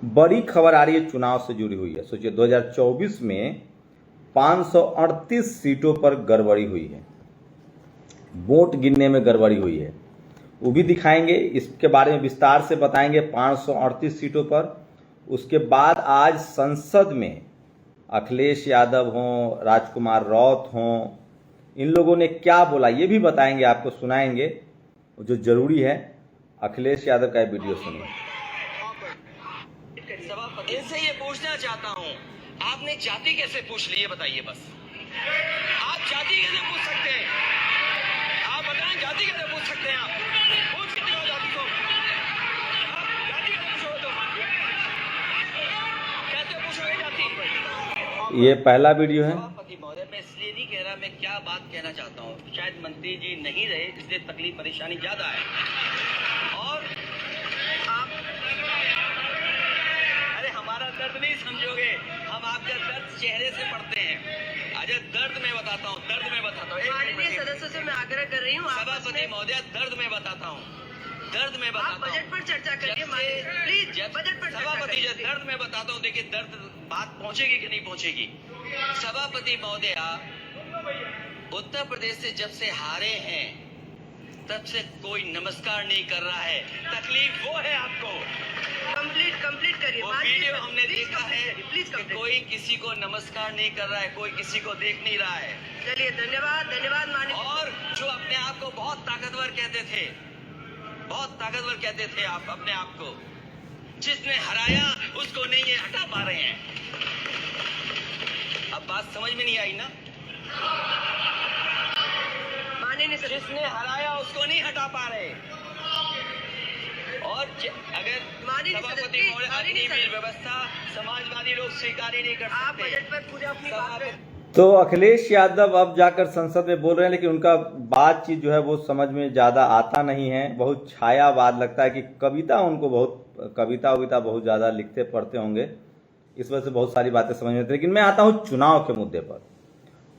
बड़ी खबर आ रही है, चुनाव से जुड़ी हुई है। सोचिए 2024 में 538 सीटों पर गड़बड़ी हुई है, वोट गिनने में गड़बड़ी हुई है, वो भी दिखाएंगे। इसके बारे में विस्तार से बताएंगे 538 सीटों पर। उसके बाद आज संसद में अखिलेश यादव हों, राजकुमार रौत हों, इन लोगों ने क्या बोला ये भी बताएंगे, आपको सुनाएंगे। जो जरूरी है, अखिलेश यादव का वीडियो सुनिए। इनसे ये पूछना चाहता हूँ, आपने जाति कैसे पूछ ली, ये बताइए बस। आप जाति कैसे पूछ सकते हैं? आप बताएं, जाति कैसे पूछ सकते हैं? आप पूछ सकते हो जाति को? जाति कैसे पूछोगे? तो कैसे पूछोगे जाति? ये पहला वीडियो है। सभापति महोदय, मैं इसलिए नहीं कह रहा, मैं क्या बात कहना चाहता हूँ, शायद मंत्री जी नहीं रहे इसलिए तकलीफ परेशानी ज्यादा है। और आप हमारा दर्द नहीं समझोगे, हम आपका दर्द चेहरे से पढ़ते हैं। अजय, दर्द में बताता हूँ, दर्द में बताता हूँ। माननीय सदस्यों से मैं आग्रह कर रही हूँ, सभापति महोदय, दर्द में बताता हूँ, दर्द में बताता हूँ। बजट पर चर्चा करिए प्लीज, बजट पर सभापति जी, दर्द में बताता हूँ। देखिए, दर्द बात पहुँचेगी कि नहीं पहुँचेगी। सभापति महोदय, उत्तर प्रदेश से जब से हारे हैं तब से कोई नमस्कार नहीं कर रहा है। तकलीफ वो है आपको। कंप्लीट करिए। वो वीडियो हमने देखा है कि कोई किसी को नमस्कार नहीं कर रहा है, कोई किसी को देख नहीं रहा है। चलिए, धन्यवाद माननीय। और जो अपने आप को बहुत ताकतवर कहते थे, बहुत ताकतवर कहते थे आप अपने आप को, जिसने हराया उसको नहीं ये हटा पा रहे हैं। अब बात समझ में नहीं आई ना? माननीय जिसने हराया उसको नहीं हटा पा रहे। और अगर सभापति महोदय, अग्निवीर व्यवस्था समाजवादी लोग स्वीकार ही नहीं कर सकते। आप बजट पर पूरे अपनी बात करें। तो अखिलेश यादव अब जाकर संसद में बोल रहे हैं, लेकिन उनका बातचीत जो है वो समझ में ज्यादा आता नहीं है। बहुत छायावाद लगता है कि कविता बहुत ज्यादा लिखते पढ़ते होंगे, इस वजह से बहुत सारी बातें समझ में आती है। लेकिन मैं आता हूं चुनाव के मुद्दे पर।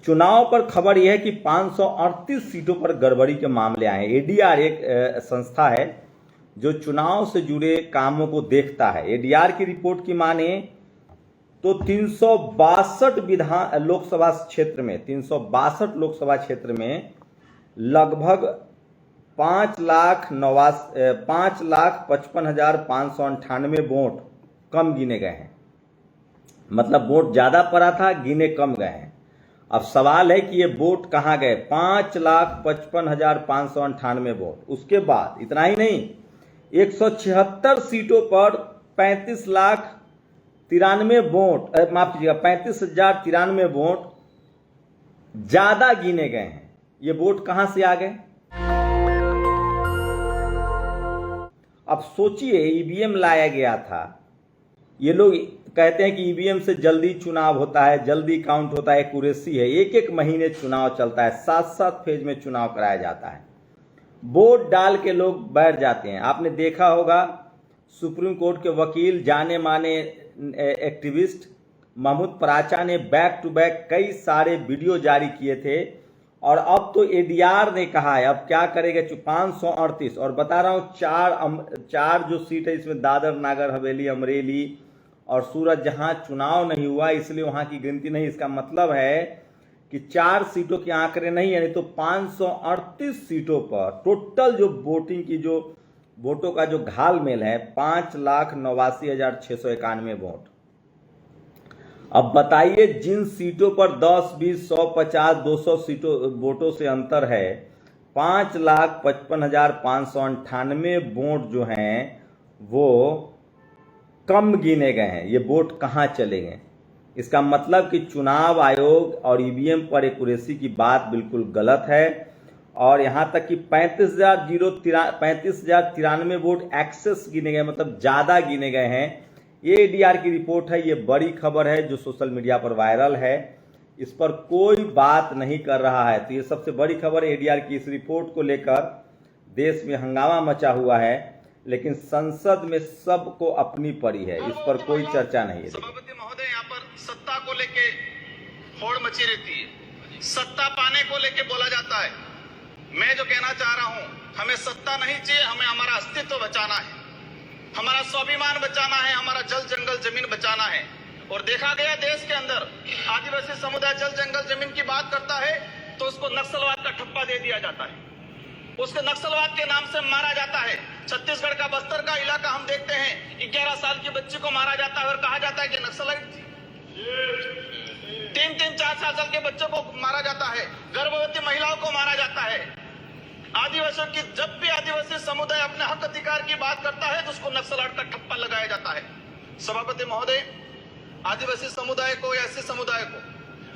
चुनाव पर खबर यह है कि 538 सीटों पर गड़बड़ी के मामले आए हैं। एडीआर एक संस्था है जो चुनाव से जुड़े कामों को देखता है। एडीआर की रिपोर्ट की माने तो 362 लोकसभा क्षेत्र में 362 लोकसभा क्षेत्र में लगभग 5,55,598 वोट कम गिने गए हैं। मतलब वोट ज्यादा पड़ा था, गिने कम गए हैं। अब सवाल है कि ये वोट कहां गए? 5,55,598 वोट। उसके बाद इतना ही नहीं, 176 सीटों पर 35,93,000 वोट, माफ कीजिएगा, 35,093 वोट ज्यादा गिने गए हैं। ये वोट कहां से आ गए? अब सोचिए, ईवीएम लाया गया था। ये लोग कहते हैं कि ईवीएम से जल्दी चुनाव होता है, जल्दी काउंट होता है, एक्यूरेसी है। एक महीने चुनाव चलता है, 7 फेज में चुनाव कराया जाता है। वोट डाल के लोग बैठ जाते हैं। आपने देखा होगा, सुप्रीम कोर्ट के वकील, जाने माने एक्टिविस्ट महमूद पराचा ने बैक टू बैक कई सारे वीडियो जारी किए थे। और अब तो एडीआर ने कहा है, अब क्या करेगा? 538। और बता रहा हूं, चार जो सीट है इसमें दादर नागर हवेली, अमरेली और सूरत, जहां चुनाव नहीं हुआ इसलिए वहां की गिनती नहीं। इसका मतलब है कि 4 सीटों के आंकड़े नहीं, यानी तो 538 सीटों पर टोटल जो वोटिंग की जो वोटों का जो घालमेल है 5,89,691 वोट। अब बताइए, जिन सीटों पर 10, 20, 100, 50, 200 सीटों वोटों से अंतर है, 5,55,598 वोट जो हैं वो कम गिने गए हैं। ये वोट कहां चले गए? इसका मतलब कि चुनाव आयोग और ईवीएम पर एक्यूरेसी की बात बिल्कुल गलत है। और यहां तक कि 35,093 वोट एक्सेस गिने गए, मतलब ज्यादा गिने गए हैं। ये एडीआर की रिपोर्ट है, ये बड़ी खबर है जो सोशल मीडिया पर वायरल है। इस पर कोई बात नहीं कर रहा है। तो ये सबसे बड़ी खबर है एडीआर की। इस रिपोर्ट को लेकर देश में हंगामा मचा हुआ है, लेकिन संसद में सबको अपनी पड़ी है, इस पर कोई चर्चा नहीं है। सभापति महोदय, यहाँ पर सत्ता को लेके होड़ मची रहती है, सत्ता पाने को लेके बोला जाता है। मैं जो कहना चाह रहा हूं, हमें सत्ता नहीं चाहिए, हमें हमारा अस्तित्व बचाना है। हमारा स्वाभिमान बचाना है, हमारा जल जंगल जमीन बचाना है। और देखा गया देश के अंदर आदिवासी समुदाय जल जंगल जमीन की बात करता है तो उसको नक्सलवाद का ठप्पा दे दिया जाता है, उसको नक्सलवाद के नाम से मारा जाता है। छत्तीसगढ़ का बस्तर का इलाका हम देखते हैं, 11 साल की बच्ची को मारा जाता है और कहा जाता है कि नक्सलाइट थी। 3-3, 4 साल के बच्चों को मारा जाता है, गर्भवती महिलाओं को मारा जाता है। आदिवासियों की जब भी आदिवासी समुदाय अपने हक अधिकार की बात करता है तो उसको नक्सलवाद का ठप्पा लगाया जाता है। सभापति महोदय, आदिवासी समुदाय को या एससी समुदाय को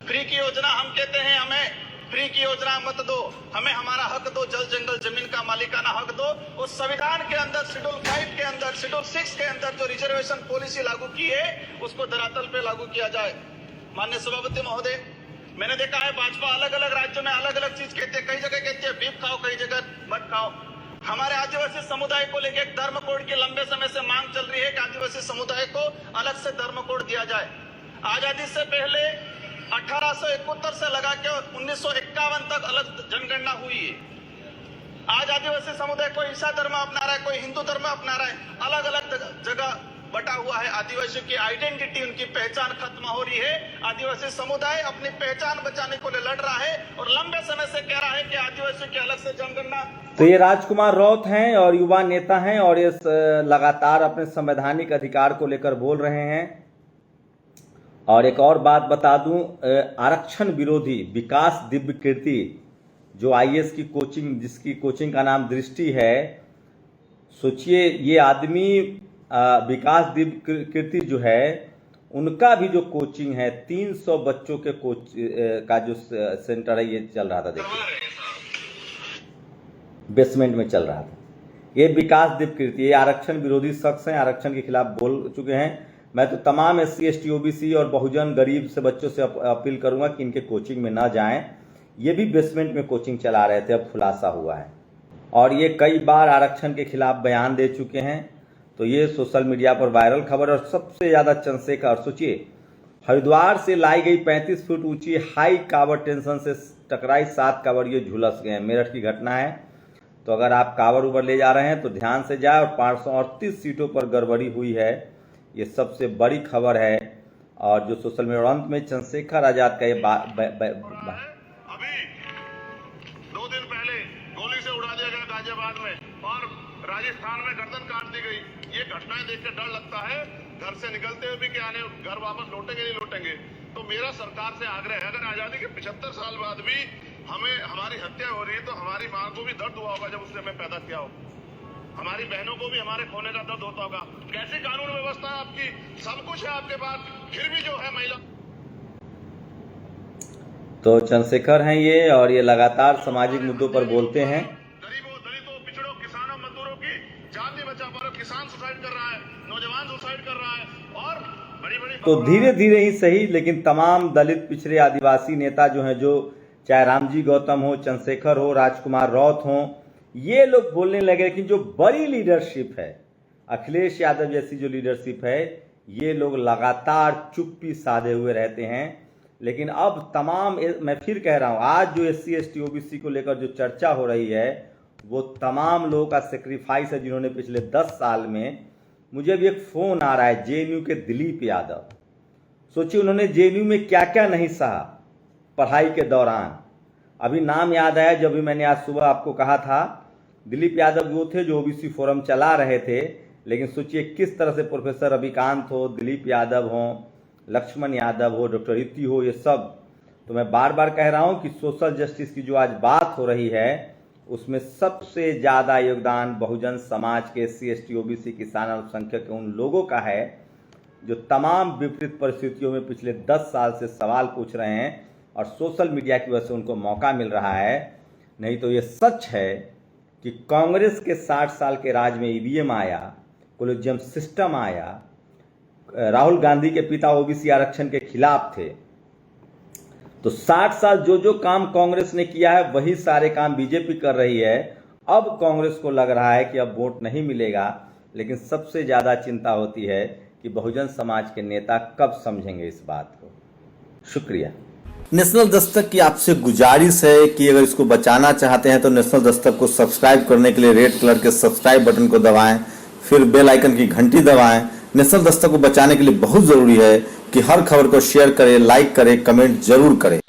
फ्री की योजना हम कहते हैं, हमें फ्री की योजना मत दो, हमें हमारा हक दो, जल जंगल जमीन का मालिकाना हक दो। उस संविधान के अंदर शेड्यूल 5 के अंदर, शेड्यूल 6 के अंदर जो रिजर्वेशन पॉलिसी लागू की है उसको धरातल पे लागू किया जाए। माननीय सभापति महोदय, मैंने देखा है भाजपा अलग अलग राज्यों में अलग अलग चीज कहते हैं, कई जगह कहती है बीफ खाओ, कई जगह मत खाओ। हमारे आदिवासी समुदाय को लेकर एक धर्म कोड की लंबे समय से मांग चल रही है कि आदिवासी समुदाय को अलग से धर्म कोड दिया जाए। आजादी से पहले 1871 से लगा के 1951 तक अलग जनगणना हुई है। आज आदिवासी समुदाय कोई ईसाई धर्म अपना रहा है, कोई हिंदू धर्म अपना रहा है, अलग अलग जगह बटा हुआ है। आदिवासियों की आइडेंटिटी, उनकी पहचान खत्म हो रही है। आदिवासी समुदाय अपनी पहचान बचाने को लड़ रहा है और लंबे समय से कह रहा है कि आदिवासियों की अलग से जनगणना। तो ये राजकुमार रौत हैं और युवा नेता हैं और ये लगातार अपने संवैधानिक अधिकार को लेकर बोल रहे हैं। और एक और बात बता दूं, आरक्षण विरोधी विकास दिव्य कीर्ति जो आईएएस की कोचिंग, जिसकी कोचिंग का नाम दृष्टि है, सोचिए ये आदमी विकास दिव्य कीर्ति जो है उनका भी जो कोचिंग है 300 बच्चों के का जो सेंटर है ये चल रहा था, देखिए बेसमेंट में चल रहा था। ये विकास दिव्य कीर्ति, ये आरक्षण विरोधी शख्स हैं, आरक्षण के खिलाफ बोल चुके हैं। मैं तो तमाम SC ST OBC और बहुजन गरीब से बच्चों से अपील करूंगा कि इनके कोचिंग में ना जाएं। ये भी बेसमेंट में कोचिंग चला रहे थे, अब खुलासा हुआ है और ये कई बार आरक्षण के खिलाफ बयान दे चुके हैं। तो ये सोशल मीडिया पर वायरल खबर। और सबसे ज्यादा चंद्रशेखर, सोचिए हरिद्वार से लाई गई 35 फुट ऊंची हाई कांवड़ टेंशन से टकराई 7 कांवड़िए झुलस गए। मेरठ की घटना है। तो अगर आप कांवड़ उबर ले जा रहे हैं तो ध्यान से जाए। और 538 सीटों पर गड़बड़ी हुई है, ये सबसे बड़ी खबर है। और जो सोशल मीडिया अंत में चंद्रशेखर आजाद का ये अभी 2 दिन पहले गोली से उड़ा दिया गया गाजियाबाद में और राजस्थान में गर्दन काट दी गई। ये घटनाएं देख कर डर लगता है, घर से निकलते हुए भी कि आने घर वापस लौटेंगे नहीं लौटेंगे। तो मेरा सरकार से आग्रह है, अगर आजादी के 75 साल बाद भी हमें हमारी हत्या हो रही है तो हमारी मां को भी दर्द हुआ होगा जब उसने हमें पैदा किया हो, हमारी बहनों को भी हमारे खोने का दर्द होता होगा। कैसी कानून व्यवस्था है आपकी, सब कुछ है आपके पास, फिर भी जो है महिला। तो चंद्रशेखर हैं ये और ये लगातार सामाजिक मुद्दों पर बोलते हैं। गरीबों, दलितों, पिछड़ों, किसानों, मजदूरों की जाति बचा पा रहे, किसान सुसाइड कर रहा है, नौजवान सुसाइड कर रहा है और बड़ी तो धीरे धीरे ही सही, लेकिन तमाम दलित, पिछड़े, आदिवासी नेता जो हैं, जो चाहे रामजी गौतम हो, चंद्रशेखर हो, राजकुमार रौत हो, ये लोग बोलने लगे। लेकिन जो बड़ी लीडरशिप है, अखिलेश यादव जैसी जो लीडरशिप है, ये लोग लगातार चुप्पी साधे हुए रहते हैं। लेकिन अब तमाम, मैं फिर कह रहा हूं, आज जो SC ST OBC को लेकर जो चर्चा हो रही है वो तमाम लोगों का सेक्रीफाइस है जिन्होंने पिछले 10 साल में, मुझे भी एक फोन आ रहा है JNU के दिलीप यादव। सोचिए उन्होंने JNU में क्या क्या नहीं सहा पढ़ाई के दौरान। अभी नाम याद आया जब भी मैंने आज सुबह आपको कहा था, दिलीप यादव वो थे जो OBC फोरम चला रहे थे। लेकिन सोचिए किस तरह से प्रोफेसर अभिकांत हो, दिलीप यादव हो, लक्ष्मण यादव हो, डॉक्टर इति हो, ये सब। तो मैं बार बार कह रहा हूं कि सोशल जस्टिस की जो आज बात हो रही है उसमें सबसे ज्यादा योगदान बहुजन समाज के SC ST OBC किसान अल्पसंख्यक के उन लोगों का है जो तमाम विपरीत परिस्थितियों में पिछले 10 साल से सवाल पूछ रहे हैं और सोशल मीडिया की वजह से उनको मौका मिल रहा है। नहीं तो ये सच है कि कांग्रेस के 60 साल के राज में EVM आया, कोलेजियम सिस्टम आया, राहुल गांधी के पिता OBC आरक्षण के खिलाफ थे। तो 60 साल जो जो काम कांग्रेस ने किया है वही सारे काम बीजेपी कर रही है। अब कांग्रेस को लग रहा है कि अब वोट नहीं मिलेगा, लेकिन सबसे ज्यादा चिंता होती है कि बहुजन समाज के नेता कब समझेंगे इस बात को। शुक्रिया। नेशनल दस्तक की आपसे गुजारिश है कि अगर इसको बचाना चाहते हैं तो नेशनल दस्तक को सब्सक्राइब करने के लिए रेड कलर के सब्सक्राइब बटन को दबाएं, फिर बेल आइकन की घंटी दबाएं। नेशनल दस्तक को बचाने के लिए बहुत जरूरी है कि हर खबर को शेयर करें, लाइक करें, कमेंट जरूर करें।